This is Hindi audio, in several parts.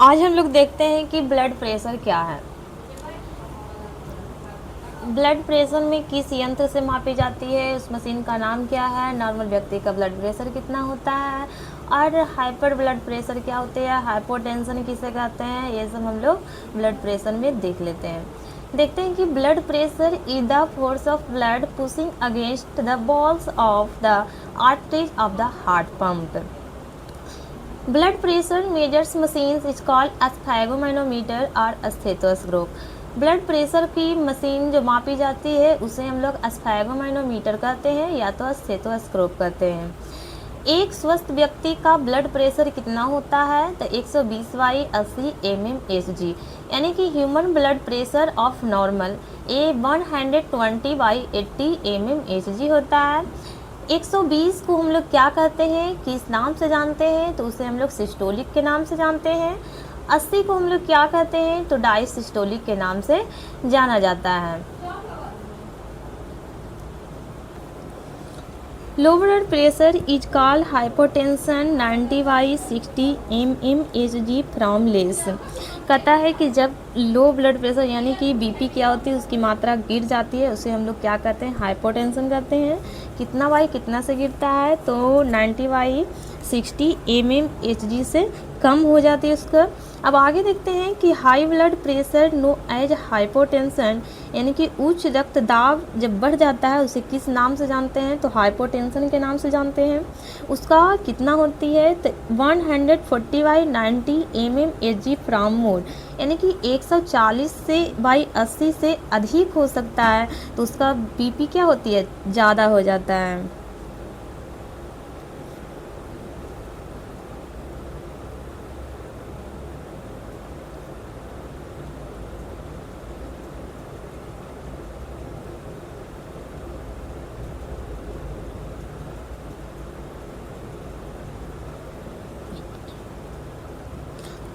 आज हम लोग देखते हैं कि ब्लड प्रेशर क्या है। ब्लड प्रेशर में किस यंत्र से मापी जाती है, उस मशीन का नाम क्या है, नॉर्मल व्यक्ति का ब्लड प्रेशर कितना होता है, और हाइपर ब्लड प्रेशर क्या होती है, हाइपोटेंशन किसे कहते हैं, ये सब हम लोग ब्लड प्रेशर में देख लेते हैं। देखते हैं कि blood pressure is the force of blood pushing against the walls of the arteries of the heart pump. Blood pressure measures machines is called sphygmomanometer और स्टेथोस्कोप। ब्लड प्रेशर की मशीन जो मापी जाती है उसे हम लोग स्फैगोमाइनोमीटर कहते हैं या तो स्टेथोस्कोप कहते हैं। एक स्वस्थ व्यक्ति का ब्लड प्रेशर कितना होता है तो 120/80 mmHg, यानी कि human blood pressure of normal 120/80 mmHg होता है। 120 को हम लोग क्या कहते हैं, किस नाम से जानते हैं, तो उसे हम लोग सिस्टोलिक के नाम से जानते हैं। 80 को हम लोग क्या कहते हैं, तो डायसिस्टोलिक के नाम से जाना जाता है। Low blood pressure is called hypotension 90/60 mmHg from less. कहता है कि जब लो ब्लड प्रेशर यानी कि बीपी क्या होती है उसकी मात्रा गिर जाती है उसे हम लोग क्या कहते हैं, हाइपोटेंशन कहते हैं। कितना बाई कितना से गिरता है तो 90/60 mmHg से कम हो जाती है उसका। अब आगे देखते हैं कि high blood pressure known as hypotension, यानी कि उच्च रक्तदाब जब बढ़ जाता है उसे किस नाम से जानते हैं, तो हाइपोटेंशन के नाम से जानते हैं। उसका कितना होती है तो 140/90 mmHg फ्रॉम मोर, यानी कि 140/80 से अधिक हो सकता है तो उसका बीपी क्या होती है, ज़्यादा हो जाता है।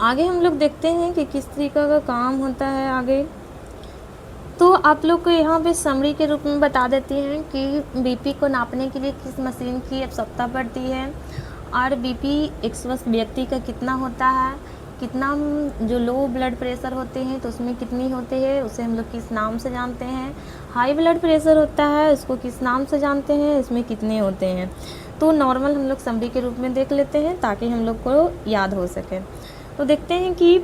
आगे हम लोग देखते हैं कि किस तरीका का काम होता है आगे। तो आप लोग को यहाँ पे समरी के रूप में बता देती हैं कि बीपी को नापने के लिए किस मशीन की आवश्यकता पड़ती है, और बीपी एक स्वस्थ व्यक्ति का कितना होता है, कितना जो लो ब्लड प्रेशर होते हैं तो उसमें कितनी होते हैं उसे हम लोग किस नाम से जानते हैं, हाई ब्लड प्रेशर होता है उसको किस नाम से जानते हैं, इसमें कितने होते हैं। तो नॉर्मल हम लोग समरी के रूप में देख लेते हैं ताकि हम लोग को याद हो सके। तो देखते हैं कि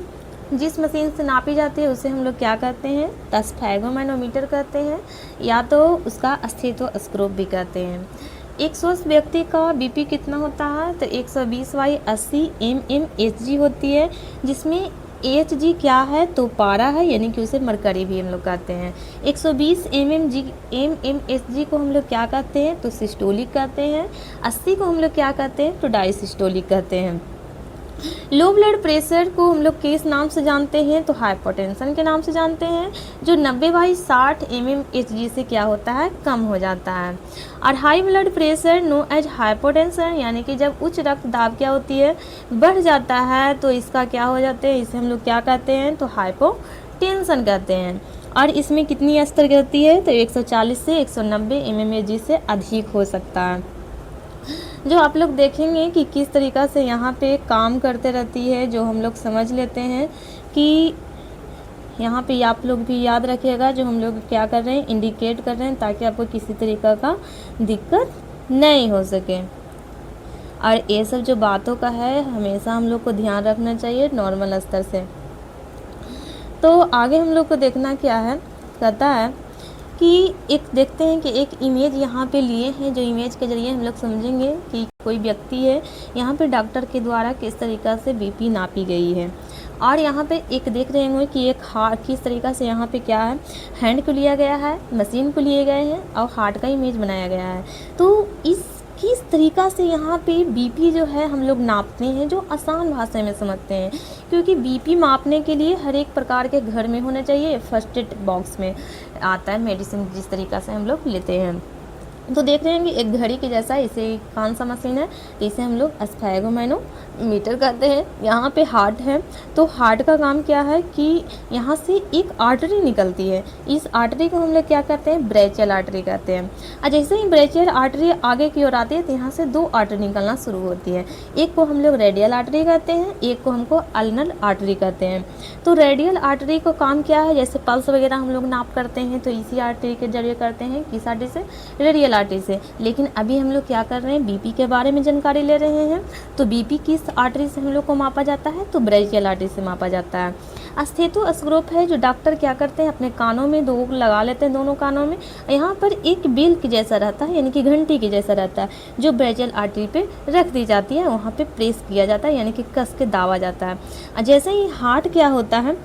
जिस मशीन से नापी जाती है उसे हम लोग क्या कहते हैं, तो स्फैगोमैनोमीटर कहते हैं या तो उसका स्टेथोस्कोप भी कहते हैं। एक स्वस्थ व्यक्ति का बीपी कितना होता है तो 120/80 mmHg होती है, जिसमें Hg क्या है तो पारा है, यानी कि उसे मरकरी भी हम लोग कहते हैं। 120 mmHg को हम लोग क्या कहते हैं तो सिस्टोलिक कहते हैं। 80 को हम लोग क्या कहते हैं तो डायसिस्टोलिक कहते हैं। लो ब्लड प्रेशर को हम लोग किस नाम से जानते हैं तो हाइपोटेंशन के नाम से जानते हैं, जो 90/60 mmHg से क्या होता है, कम हो जाता है। और high blood pressure known as hypotension, यानी कि जब उच्च रक्तदाब क्या होती है, बढ़ जाता है तो इसका क्या हो जाते हैं, इसे हम लोग क्या कहते हैं तो हाइपोटेंशन कहते हैं। और इसमें कितनी स्तर गिरती है तो 140 से 190 mmHg से अधिक हो सकता है। जो आप लोग देखेंगे कि किस तरीक़ा से यहाँ पे काम करते रहती है, जो हम लोग समझ लेते हैं कि यहाँ पे आप लोग भी याद रखिएगा जो हम लोग क्या कर रहे हैं, इंडिकेट कर रहे हैं ताकि आपको किसी तरीक़ा का दिक्कत नहीं हो सके। और ये सब जो बातों का है हमेशा हम लोग को ध्यान रखना चाहिए नॉर्मल स्तर से। तो आगे हम लोग को देखना क्या है, कहता है कि एक देखते हैं कि एक इमेज यहाँ पे लिए हैं, जो इमेज के ज़रिए हम लोग समझेंगे कि कोई व्यक्ति है, यहाँ पे डॉक्टर के द्वारा किस तरीक़ा से बीपी नापी गई है। और यहाँ पे एक देख रहे होंगे कि एक हार्ट किस तरीक़ा से यहाँ पे क्या है, हैंड को लिया गया है, मशीन को लिए गए हैं और हार्ट का इमेज बनाया गया है। तो इस किस तरीक़ा से यहाँ पे बीपी जो है हम लोग नापते हैं, जो आसान भाषा में समझते हैं, क्योंकि बीपी मापने के लिए हर एक प्रकार के घर में होना चाहिए। फर्स्ट एड बॉक्स में आता है मेडिसिन जिस तरीक़ा से हम लोग लेते हैं। तो देख रहे हैं कि एक घड़ी के जैसा इसे कौन सा मशीन है, तो इसे हम लोग स्फेगोमैनोमीटर कहते हैं। यहाँ पे हार्ट है, तो हार्ट का काम क्या है कि यहाँ से एक आर्टरी निकलती है, इस आर्टरी को हम लोग क्या कहते हैं, ब्रेचियल आर्टरी कहते हैं। और जैसे ही ब्रेचियल आर्टरी आगे की ओर आती है तो यहाँ से दो आर्टरी निकलना शुरू होती है, एक को हम लोग रेडियल आर्टरी कहते हैं, एक को हमको अल्नर आर्टरी कहते हैं। तो रेडियल आर्टरी का काम क्या है, जैसे पल्स वगैरह हम लोग नाप करते हैं तो इसी आर्टरी के जरिए करते हैं, किस आर्टरी से, रेडियल आर्टरी से। लेकिन अभी हम लोग क्या कर रहे हैं, बीपी के बारे में जानकारी ले रहे हैं। तो बीपी किस आर्टरी से हम लोग को मापा जाता है, तो ब्रेचियल आर्टरी से मापा जाता है। स्टेथोस्कोप है जो डॉक्टर क्या करते हैं, अपने कानों में दो लगा लेते हैं, दोनों कानों में। यहाँ पर एक बेल के जैसा रहता है, यानी कि घंटी के जैसा रहता है, जो ब्रेचियल आर्टरी पे रख दी जाती है, वहाँ पे प्रेस किया जाता है, यानी कि कस के दाबा जाता है। जैसे ही हार्ट क्या होता है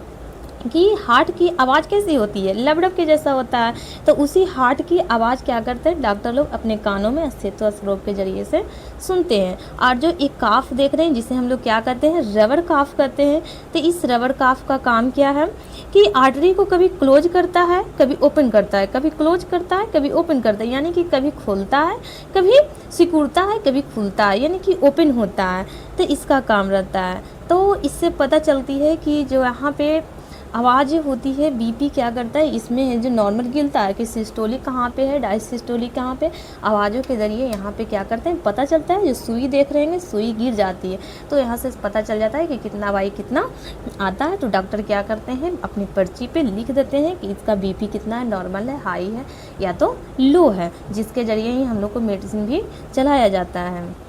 कि हार्ट की आवाज़ कैसी होती है, लबड़ब के जैसा होता है, तो उसी हार्ट की आवाज़ क्या करते हैं डॉक्टर लोग अपने कानों में स्टेथोस्कोप के जरिए से सुनते हैं। और जो एक काफ देख रहे हैं जिसे हम लोग क्या करते हैं, रबर काफ करते हैं, तो इस रबर काफ का काम क्या है कि आर्टरी को कभी क्लोज करता है, कभी ओपन करता है, कभी क्लोज करता है, कभी ओपन करता है, यानी कि कभी खोलता है, कभी सिकुड़ता है, कभी खुलता है, यानी कि ओपन होता है, तो इसका काम रहता है। तो इससे पता चलती है कि जो यहाँ पे आवाज़ होती है, बीपी क्या करता है, इसमें है जो नॉर्मल गिरता है कि सिस्टोलिक कहाँ पे है, डायसिस्टोलिक कहाँ पे, आवाज़ों के ज़रिए यहाँ पे क्या करते हैं पता चलता है। जो सुई देख रहे हैं, सुई गिर जाती है तो यहाँ से पता चल जाता है कि कितना वाई कितना आता है। तो डॉक्टर क्या करते हैं, अपनी पर्ची पे लिख देते हैं कि इसका बीपी कितना है, नॉर्मल है, हाई है या तो लो है, जिसके ज़रिए ही हम लोग को मेडिसिन भी चलाया जाता है।